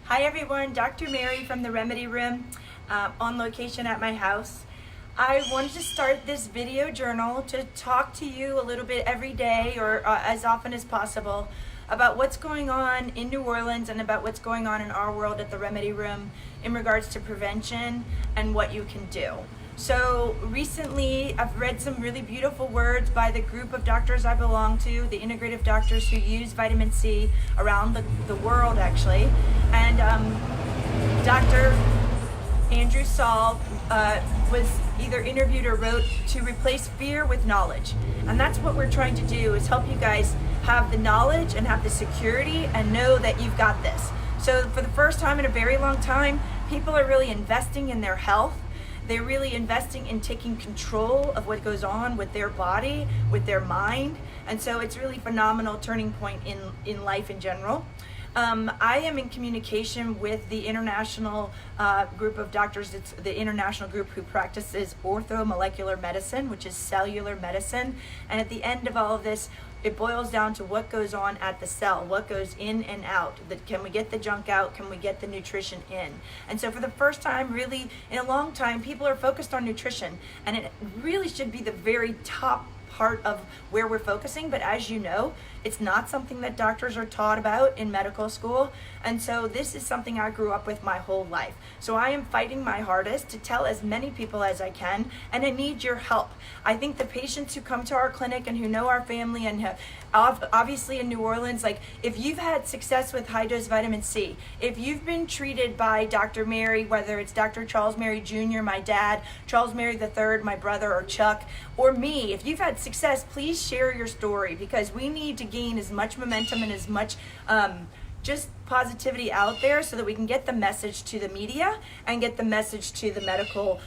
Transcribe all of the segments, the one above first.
Hi everyone, Dr. Mary from the Remedy Room on location at my house. I wanted to start this video journal to talk to you a little bit every day or as often as possible about what's going on in New Orleans and about what's going on in our world at the Remedy Room in regards to prevention and what you can do. So recently I've read some really beautiful words by the group of doctors I belong to, the integrative doctors who use vitamin C around the world actually. And Dr. Andrew Saul was either interviewed or wrote to replace fear with knowledge. And that's what we're trying to do, is help you guys have the knowledge and have the security and know that you've got this. So for the first time in a very long time, people are really investing in their health. They're really investing in taking control of what goes on with their body, with their mind. And so it's really phenomenal turning point in life in general. I am in communication with the international group of doctors. It's the international group who practices orthomolecular medicine, which is cellular medicine. And at the end of all of this, it boils down to what goes on at the cell, what goes in and out. Can we get the junk out? Can we get the nutrition in? And so for the first time, really, in a long time, people are focused on nutrition. And it really should be the very top part of where we're focusing, but as you know, it's not something that doctors are taught about in medical school. And so this is something I grew up with my whole life. So I am fighting my hardest to tell as many people as I can, and I need your help. I think the patients who come to our clinic and who know our family and have obviously in New Orleans, like if you've had success with high dose vitamin C, if you've been treated by Dr. Mary, whether it's Dr. Charles Mary Jr., my dad, Charles Mary III, my brother, or Chuck, or me, if you've had success, please share your story, because we need to gain as much momentum and as much just positivity out there so that we can get the message to the media and get the message to the medical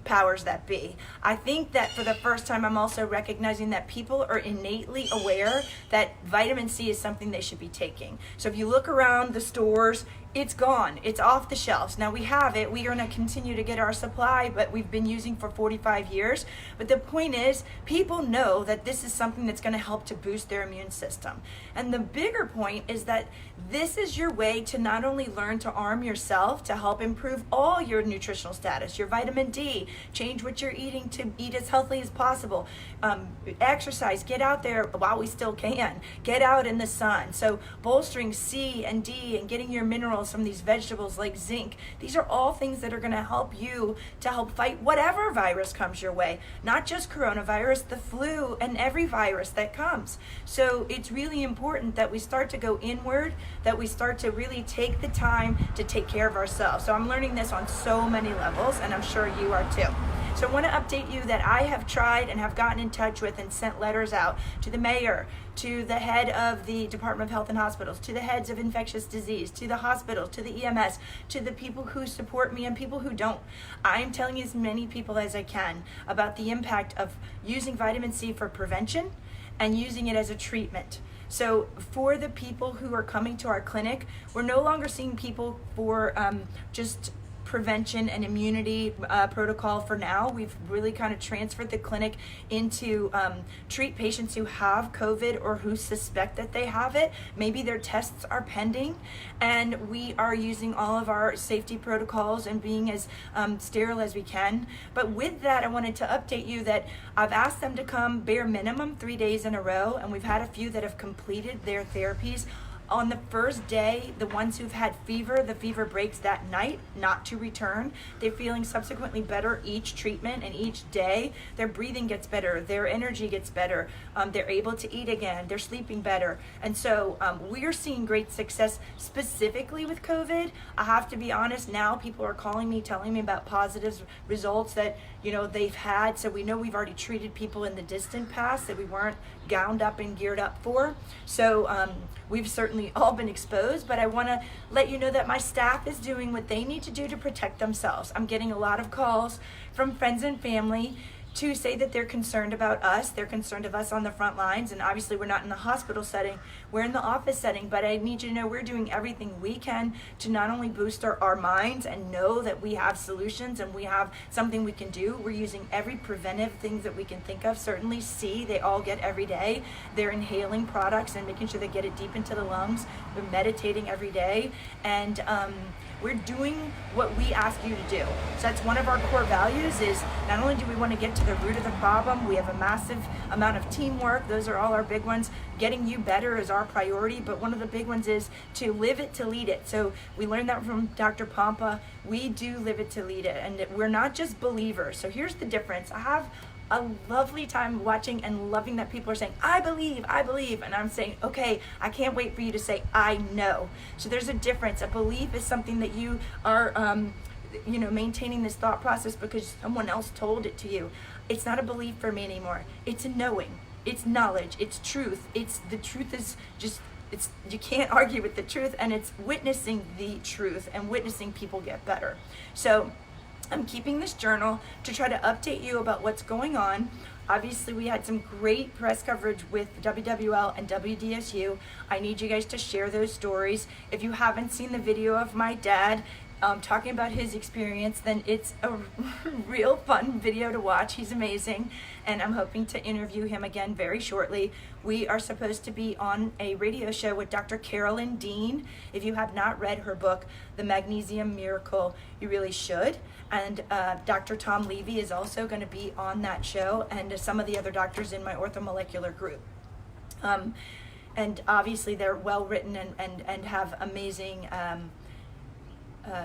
powers that be. I think that for the first time, I'm also recognizing that people are innately aware that vitamin C is something they should be taking. So if you look around the stores, it's gone. It's off the shelves. Now we have it. We are going to continue to get our supply, but we've been using for 45 years. But the point is, people know that this is something that's going to help to boost their immune system. And the bigger point is that this is your way to not only learn to arm yourself to help improve all your nutritional status, your vitamin D, change what you're eating to eat as healthy as possible, exercise, get out there while we still can, get out in the sun. So bolstering C and D and getting your minerals from these vegetables like zinc. These are all things that are going to help you to help fight whatever virus comes your way, not just coronavirus, the flu, and every virus that comes. So it's really important that we start to go inward, that we start to really take the time to take care of ourselves. So I'm learning this on so many levels, and I'm sure you are too. So I want to update you that I have tried and have gotten in touch with and sent letters out to the mayor, to the head of the Department of Health and Hospitals, to the heads of infectious disease, to the hospitals, to the EMS, to the people who support me and people who don't. I'm telling as many people as I can about the impact of using vitamin C for prevention and using it as a treatment. So for the people who are coming to our clinic, we're no longer seeing people for just prevention and immunity protocol for now. We've really kind of transferred the clinic into treat patients who have COVID or who suspect that they have it. Maybe their tests are pending, and we are using all of our safety protocols and being as sterile as we can. But with that, I wanted to update you that I've asked them to come bare minimum 3 days in a row, and we've had a few that have completed their therapies. On the first day, the ones who've had fever, the fever breaks that night, not to return. They're feeling subsequently better each treatment, and each day their breathing gets better, their energy gets better, they're able to eat again, they're sleeping better. And so we're seeing great success specifically with COVID. I have to be honest, now people are calling me, telling me about positive results that they've had. So we know we've already treated people in the distant past that we weren't gowned up and geared up for. So we've certainly all been exposed, but I want to let you know that my staff is doing what they need to do to protect themselves. I'm getting a lot of calls from friends and family to say that they're concerned about us. They're concerned of us on the front lines, and obviously we're not in the hospital setting, we're in the office setting, but I need you to know we're doing everything we can to not only boost our minds and know that we have solutions and we have something we can do. We're using every preventive thing that we can think of. Certainly they all get every day. They're inhaling products and making sure they get it deep into the lungs. We're meditating every day, and we're doing what we ask you to do. So that's one of our core values, is not only do we want to get to the root of the problem, we have a massive amount of teamwork. Those are all our big ones. Getting you better is our priority, but one of the big ones is to live it to lead it. So we learned that from Dr. Pompa. We do live it to lead it, and we're not just believers. So here's the difference. I have a lovely time watching and loving that people are saying, I believe, and I'm saying, okay, I can't wait for you to say, I know. So there's a difference. A belief is something that you are, maintaining this thought process because someone else told it to you. It's not a belief for me anymore. It's a knowing. It's knowledge. It's truth. The truth is just, you can't argue with the truth, and it's witnessing the truth and witnessing people get better. So I'm keeping this journal to try to update you about what's going on. Obviously, we had some great press coverage with WWL and WDSU. I need you guys to share those stories. If you haven't seen the video of my dad talking about his experience, then it's a real fun video to watch. He's amazing, and I'm hoping to interview him again very shortly. We are supposed to be on a radio show with Dr. Carolyn Dean. If you have not read her book, The Magnesium Miracle, you really should. And Dr. Tom Levy is also going to be on that show, and some of the other doctors in my orthomolecular group. And obviously they're well written and have amazing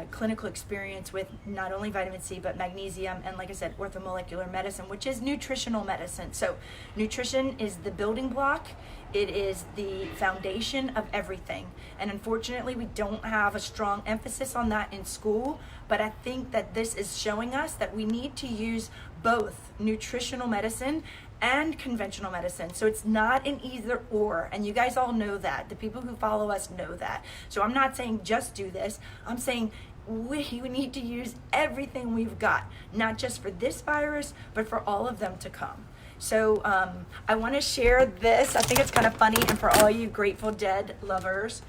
clinical experience with not only vitamin C but magnesium, and like I said, orthomolecular medicine, which is nutritional medicine. So nutrition is the building block. It is the foundation of everything, and unfortunately we don't have a strong emphasis on that in school, but I think that this is showing us that we need to use both nutritional medicine and conventional medicine. So it's not an either or, and you guys all know that. The people who follow us know that. So I'm not saying just do this. I'm saying we need to use everything we've got, not just for this virus, but for all of them to come. So I want to share this. I think it's kind of funny, and for all you Grateful Dead lovers,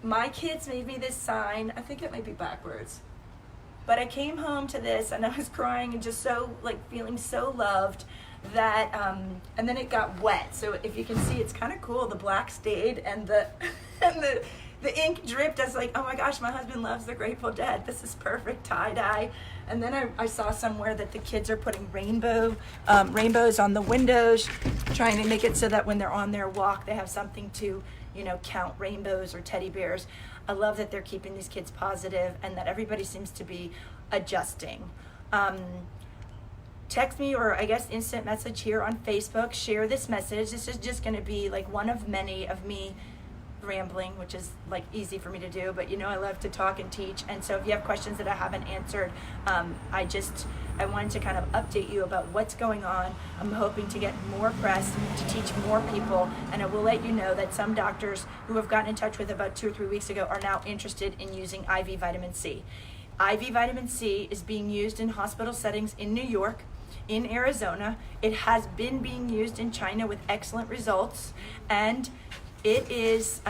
my kids made me this sign. I think it might be backwards. But I came home to this, and I was crying and just so, feeling so loved that, and then it got wet. So if you can see, it's kind of cool. The black stayed, and the ink dripped. I was like, oh my gosh, my husband loves the Grateful Dead. This is perfect tie-dye. And then I saw somewhere that the kids are putting rainbows on the windows, trying to make it so that when they're on their walk, they have something to, count rainbows or teddy bears. I love that they're keeping these kids positive and that everybody seems to be adjusting. Text me, or I guess instant message here on Facebook. Share this message. This is just going to be one of many of me rambling, which is easy for me to do, but I love to talk and teach. And so if you have questions that I haven't answered, I wanted to kind of update you about what's going on. I'm hoping to get more press to teach more people, and I will let you know that some doctors who have gotten in touch with about 2 or 3 weeks ago are now interested in using IV vitamin C. IV vitamin C is being used in hospital settings in New York, in Arizona. It has been being used in China with excellent results, and it is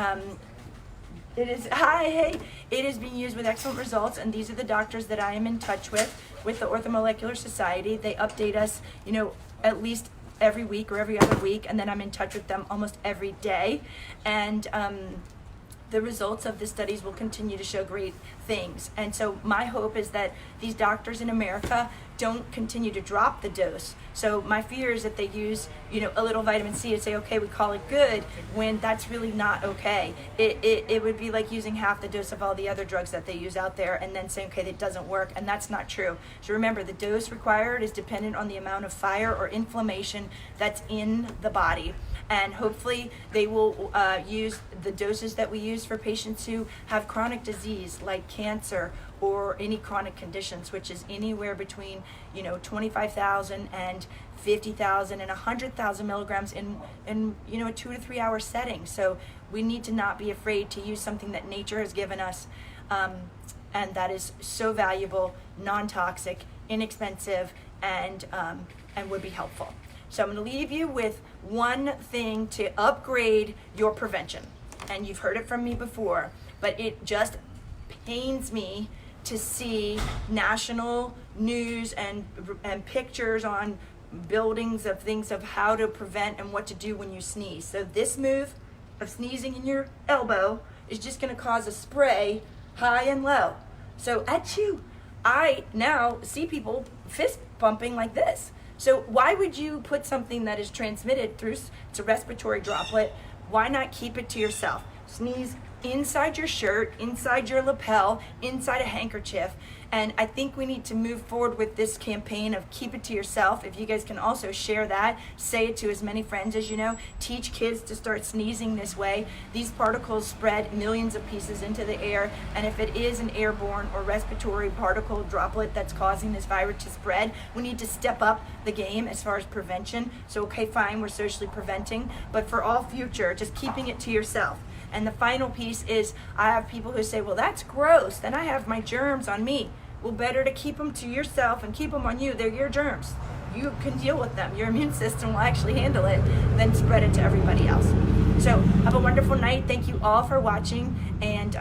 being used with excellent results, and these are the doctors that I am in touch with the Orthomolecular Society. They update us, at least every week or every other week, and then I'm in touch with them almost every day. And the results of the studies will continue to show great things. And so my hope is that these doctors in America don't continue to drop the dose. So my fear is that they use, a little vitamin C and say, okay, we call it good, when that's really not okay. It would be like using half the dose of all the other drugs that they use out there and then saying, okay, that doesn't work, and that's not true. So remember, the dose required is dependent on the amount of fire or inflammation that's in the body. And hopefully they will use the doses that we use for patients who have chronic disease like cancer or any chronic conditions, which is anywhere between 25,000 and 50,000 and 100,000 milligrams in a 2 to 3 hour setting. So we need to not be afraid to use something that nature has given us, and that is so valuable, non-toxic, inexpensive, and and would be helpful. So I'm going to leave you with one thing to upgrade your prevention. And you've heard it from me before, but it just pains me to see national news and pictures on buildings of things of how to prevent and what to do when you sneeze. So this move of sneezing in your elbow is just going to cause a spray high and low. So achoo, I now see people fist bumping like this. So why would you put something that is transmitted through, it's a respiratory droplet, why not keep it to yourself? Sneeze inside your shirt, inside your lapel, inside a handkerchief. And I think we need to move forward with this campaign of keep it to yourself. If you guys can also share that, say it to as many friends as you know, teach kids to start sneezing this way. These particles spread millions of pieces into the air, and if it is an airborne or respiratory particle droplet that's causing this virus to spread, we need to step up the game as far as prevention. So okay, fine, we're socially preventing, but for all future, just keeping it to yourself. And the final piece is, I have people who say, well, that's gross, then I have my germs on me. Well, better to keep them to yourself and keep them on you. They're your germs. You can deal with them. Your immune system will actually handle it, then spread it to everybody else. So have a wonderful night. Thank you all for watching. And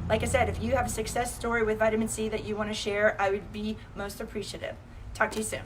like I said, if you have a success story with vitamin C that you want to share, I would be most appreciative. Talk to you soon.